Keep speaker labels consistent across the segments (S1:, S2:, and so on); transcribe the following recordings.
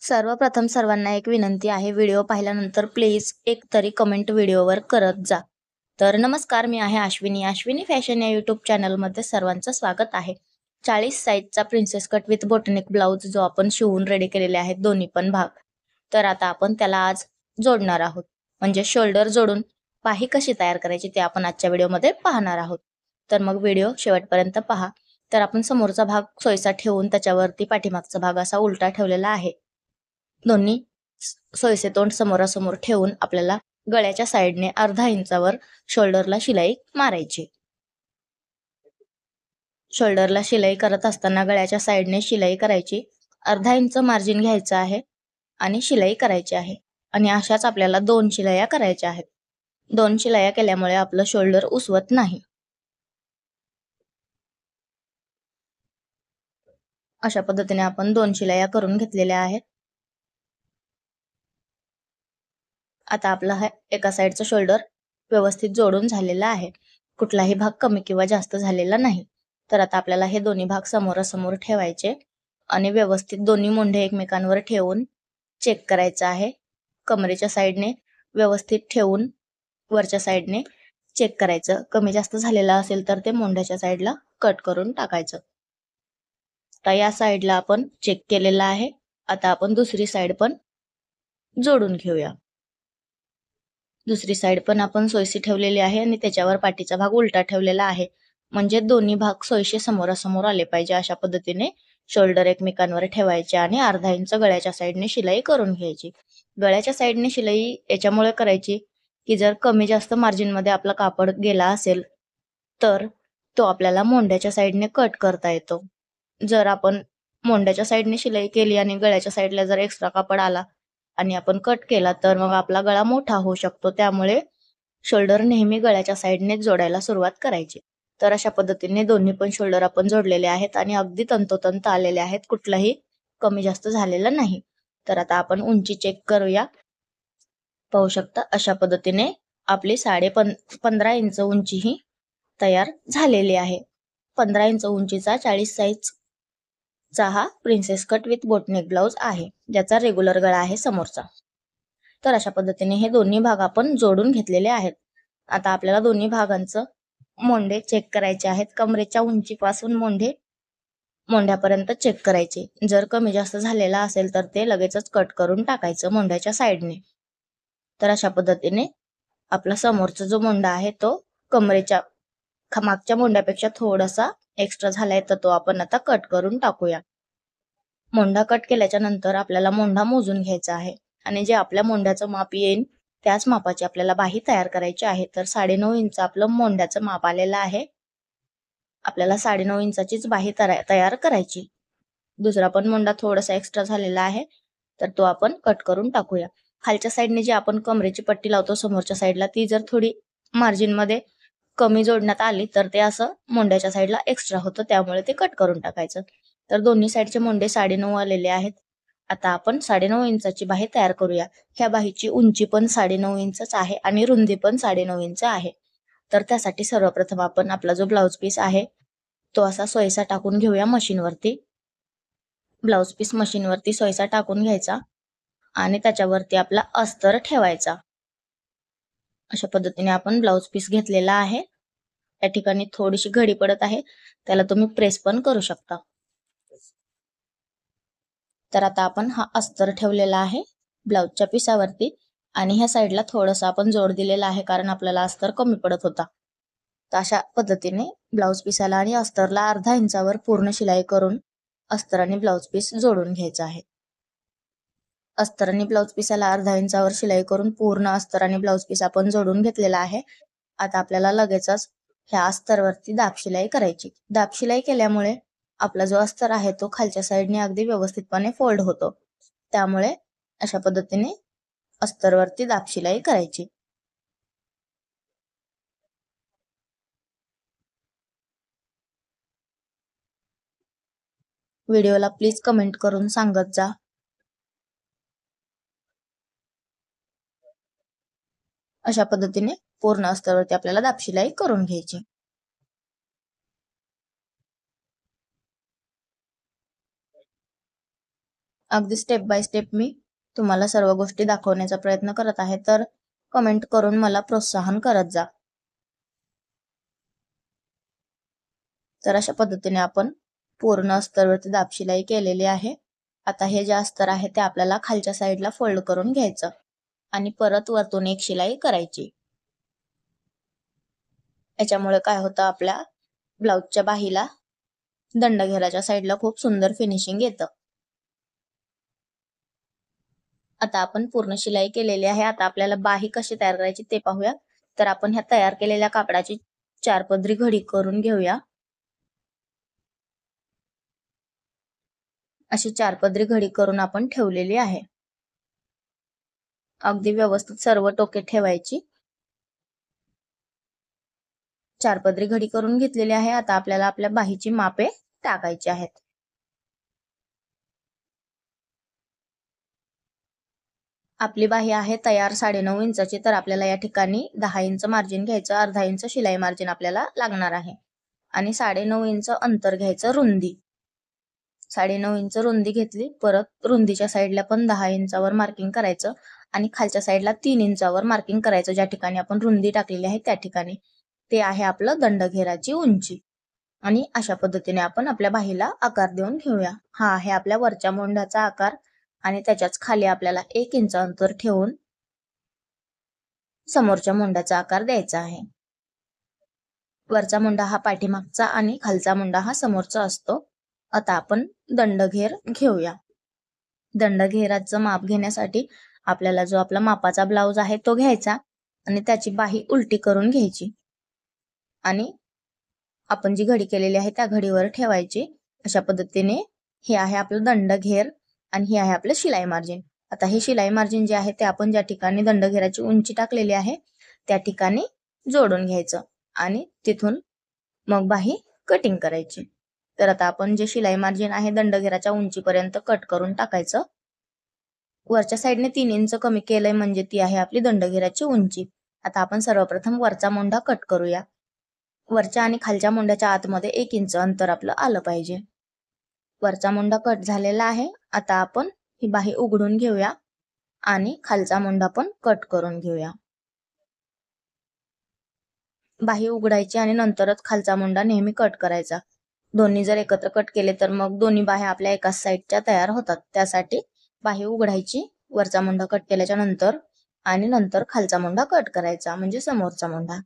S1: सर्वप्रथम सर्वांना एक विनंती आहे, व्हिडिओ पाहिल्यानंतर प्लीज एक तरी कमेंट व्हिडिओवर करत जा. तर नमस्कार, मी आहे अश्विनी फॅशन या यूट्यूब चॅनलमध्ये सर्वांचं स्वागत आहे. 40 साईजचा princess cut with botanic blouse जो आपण शिवून रेडी केलेले आहेत दोन्ही पण भाग. तर आता आपण त्याला आज जोडणार आहोत, म्हणजे शोल्डर जोडून पाही कशी तयार करायची ते आपण आजच्या व्हिडिओमध्ये पाहणार आहोत. तर मग व्हिडिओ शेवटपर्यंत पहा. तर आपण समोरचा भाग सोयीचा ठेवून त्याच्यावरती पाठीमागचा भाग असा उलटा ठेवलेला आहे. दोन्ही सोयीचे तोंड समोरासमोर ठेवून आपल्याला गळ्याच्या साईडने अर्धा इंचावर शोल्डरला शिलाई मारायची. शोल्डरला शिलाई करत असताना गळ्याच्या साईडने शिलाई करायची. अर्धा इंच मार्जिन घ्यायचं आहे आणि शिलाई करायची आहे. आणि अशाच आपल्याला 2 शिलाया करायच्या आहेत. 2 शिलाया केल्यामुळे आपलं शोल्डर उसवत नाही. अशा पद्धतीने आपण 2 शिलाया करून घेतलेल्या आहेत. आता आपला हा एका साईडचा शोल्डर व्यवस्थित जोडून झालेला आहे. कुठलाही भाग कमी किंवा जास्त झालेला नाही. तर आता आपल्याला हे दोन्ही भाग समोरासमोर ठेवायचे आणि व्यवस्थित दोन्ही मोंढे एकमेकांवर ठेवून चेक करायचं आहे. कमरेच्या साईडने व्यवस्थित ठेवून वरच्या साईडने चेक करायचं. कमी जास्त झालेला असेल तर ते मोंढ्याच्या साईडला कट करून टाकायचं. तर या साईडला आपण चेक केलेला आहे. आता आपण दुसरी साईड पण जोडून घेऊया. दुसरी साईड पण आपण सोयीशी ठेवलेली आहे आणि त्याच्यावर पाठीचा भाग उलटा ठेवलेला आहे, म्हणजे दोन्ही भाग सोयीशी समोरासमोर आले पाहिजे. अशा पद्धतीने शोल्डर एकमेकांवर ठेवायचे आणि अर्धा इंच गळ्याच्या साईडने शिलाई करून घ्यायची. गळ्याच्या साईडने शिलाई याच्यामुळे करायची की जर कमी जास्त मार्जिन मध्ये आपला कापड गेला असेल तर तो आपल्याला मोंढ्याच्या साईडने कट करता येतो. जर आपण मोंढ्याच्या साईडने शिलाई केली आणि गळ्याच्या साईडला जर एक्स्ट्रा कापड आला आणि आपण कट केला तर मग आपला गळा मोठा होऊ शकतो. त्यामुळे शोल्डर नेहमी गळ्याच्या साईडने जोडायला सुरुवात करायची. तर अशा पद्धतीने दोन्ही पण शोल्डर आपण जोडलेले आहेत आणि अगदी तंतोतंत आलेले आहेत. कुठलाही कमी जास्त झालेला नाही. तर आता आपण उंची चेक करूया. पाहू शकता अशा पद्धतीने आपली 15.5 इंच उंची ही तयार झालेली आहे. 15 इंच उंचीचा 40 साईज चा हा princess cut with boatneck blouse आहे, ज्याचा रेग्युलर गळा आहे समोरचा. तर अशा पद्धतीने हे दोन्ही भाग आपण जोडून घेतलेले आहेत. आता आपल्याला दोन्ही भागांचं मोंढे चेक करायचे आहेत. कमरेच्या उंचीपासून मोंढ्यापर्यंत चेक करायचे. जर कमी जास्त झालेला असेल तर ते लगेचच कट करून टाकायचं मोंढ्याच्या साईडने. तर अशा पद्धतीने आपला समोरचा जो मोंढा आहे तो कमरेच्या मागच्या मोंढ्यापेक्षा थोडासा एक्स्ट्रा झालाय, तर तो आपण आता कट करून टाकूया. मोंढा कट केल्याच्या नंतर आपल्याला मोंढा मोजून घ्यायचा आहे आणि जे आपल्या मोंढ्याचं माप येईल त्याच मापाची आपल्याला बाही तयार करायची आहे. तर 9.5 इंच आपलं मोंढ्याचं माप आलेलं आहे. आपल्याला 9.5 इंचाचीच बाही तयार करायची. दुसरा पण मोंढा थोडासा एक्स्ट्रा झालेला आहे, तर तो आपण कट करून टाकूया. खालच्या साईडने जी आपण कमरेची पट्टी लावतो समोरच्या साईडला, ती जर थोडी मार्जिन मध्ये कमी जोडण्यात आली तर ते असं मोंढ्याच्या साईडला एक्स्ट्रा होतं, त्यामुळे ते कट करून टाकायचं. तर दोन्ही साईडचे मोंढे 9.5 आलेले आहेत. आता आपण 9.5 इंचाची बाही तयार करूया. ह्या बाहीची उंची पण 9.5 इंचच आहे आणि रुंदी पण 9.5 इंच आहे. तर त्यासाठी सर्वप्रथम आपण आपला जो ब्लाउज पीस आहे तो असा सोयीचा टाकून घेऊया मशीनवरती. ब्लाउज पीस मशीनवरती सोयीचा टाकून घ्यायचा आणि त्याच्यावरती आपला अस्तर ठेवायचा. अशा पद्धतीने आपण ब्लाउज पीस घेतलेला आहे. या ठिकाणी थोडीशी घडी पडत आहे, त्याला तुम्ही प्रेस पण करू शकता. तर आता आपण हा अस्तर ठेवलेला आहे ब्लाउजच्या पिसावरती आणि ह्या साईडला थोडंसं आपण जोड दिलेला आहे, कारण आपल्याला अस्तर कमी पडत होता. तर अशा पद्धतीने ब्लाउज पिसाला आणि अस्तरला अर्धा इंचावर पूर्ण शिलाई करून अस्तर आणि ब्लाउज पीस जोडून घ्यायचं आहे. अस्तर आणि ब्लाउज पिसाला अर्धा इंचावर शिलाई करून पूर्ण अस्तर आणि ब्लाउज पीस आपण जोडून घेतलेला आहे. आता आपल्याला लगेचच ह्या अस्तरवरती दाब शिलाई करायची. दाब शिलाई केल्यामुळे आपला जो अस्तर आहे तो खालच्या साईडने अगदी व्यवस्थितपणे फोल्ड होतो. त्यामुळे अशा पद्धतीने अस्तरवरती दाब शिलाई करायची. व्हिडिओला प्लीज कमेंट करून सांगत जा. अशा पद्धतीने पूर्ण अस्तरवरती आपल्याला दाब शिलाई करून घ्यायची. अगदी स्टेप बाय स्टेप मी तुम्हाला सर्व गोष्टी दाखवण्याचा प्रयत्न करत आहे, तर कमेंट करून मला प्रोत्साहन करत जा. तर अशा पद्धतीने आपण पूर्ण अस्तरवरती दाबशिलाई केलेली आहे. आता हे जे अस्तर आहे ते आपल्याला खालच्या साईडला फोल्ड करून घ्यायचं आणि परत वरतून एक शिलाई करायची. याच्यामुळे काय होतं, आपल्या ब्लाउजच्या बाहीला दंडघेराच्या साईडला खूप सुंदर फिनिशिंग येतं. आता आपण पूर्ण शिलाई केलेली आहे. आता आपल्याला बाही कशी तयार करायची ते पाहूया. तर आपण ह्या तयार केलेल्या कापडाची 4 पदरी घडी करून घेऊया. अशी 4 पदरी घडी करून आपण ठेवलेली आहे. अगदी व्यवस्थित सर्व टोके ठेवायची. 4 पदरी घडी करून घेतलेली आहे. आता आपल्याला आपल्या बाहीची मापे टाकायची आहेत. आपली बाही आहे तयार 9.5 इंचाची, तर आपल्याला या ठिकाणी 10 इंच मार्जिन घ्यायचं, अर्धा इंच शिलाई मार्जिन आपल्याला लागणार आहे आणि 9.5 इंच अंतर घ्यायचं रुंदी. 9.5 इंच रुंदी घेतली. परत रुंदीच्या साईडला पण 10 इंचावर मार्किंग करायचं आणि खालच्या साईडला 3 इंचावर मार्किंग करायचं. ज्या ठिकाणी आपण रुंदी टाकलेली आहे त्या ठिकाणी ते आहे आपलं दंडघेराची उंची. आणि अशा पद्धतीने आपण आपल्या बाहीला आकार देऊन घेऊया. हा आहे आपल्या वरच्या मोंढाचा आकार आणि त्याच्याच खाली आपल्याला 1 इंच अंतर ठेवून समोरच्या मोंढाचा आकार द्यायचा आहे. वरचा मोंढा हा पाठीमागचा आणि खालचा मोंढा हा समोरचा असतो. आता आपण दंडघेर घेऊया. दंडघेराचं माप घेण्यासाठी आपल्याला जो आपला मापाचा ब्लाउज आहे तो घ्यायचा आणि त्याची बाही उलटी करून घ्यायची आणि आपण जी घडी केलेली आहे त्या घडीवर ठेवायची. अशा पद्धतीने हे आहे आपलं दंडघेर आणि हे आहे आपलं शिलाई मार्जिन. आता हे शिलाई मार्जिन जे आहे ते आपण ज्या ठिकाणी दंडघेराची उंची टाकलेली आहे त्या ठिकाणी जोडून घ्यायचं आणि तिथून मग बाही कटिंग करायची. तर आता आपण जे शिलाई मार्जिन आहे दंडघेराच्या उंचीपर्यंत कट करून टाकायचं. वरच्या साईडने 3 इंच कमी केलंय म्हणजे ती आहे आपली दंडघेराची उंची. आता आपण सर्वप्रथम वरचा मोंढा कट करूया. वरच्या आणि खालच्या मोंढ्याच्या आतमध्ये 1 इंच अंतर आपलं आलं पाहिजे. वरचा मोंढा कट झालेला आहे. आता आपण ही बाही उघडून घेऊया आणि खालचा मोंढा पण कट करून घेऊया. बाही उघडायची आणि नंतरच खालचा मोंढा नेहमी कट करायचा. दोन्ही जर एकत्र कट केले तर मग दोन्ही बाह्या आपल्या एकाच साईडच्या तयार होतात. त्यासाठी बाही उघडायची वरचा मोंढा कट केल्याच्या नंतर आणि नंतर खालचा मोंढा कट करायचा म्हणजे समोरचा मोंढा.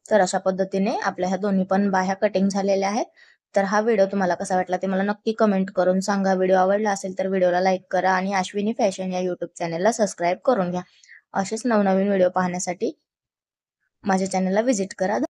S1: तर अशा पद्धतीने आपल्या ह्या दोन्ही पण बाह्या कटिंग झालेल्या आहेत. तर हा व्हिडिओ तुम्हाला कसा वाटला ते मला नक्की कमेंट करून सांगा. व्हिडिओ आवडला असेल तर व्हिडिओला लाईक करा आणि अश्विनी फॅशन या युट्यूब चॅनलला सबस्क्राईब करून घ्या. असेच नवनवीन व्हिडिओ पाहण्यासाठी माझ्या चॅनलला व्हिजिट करा.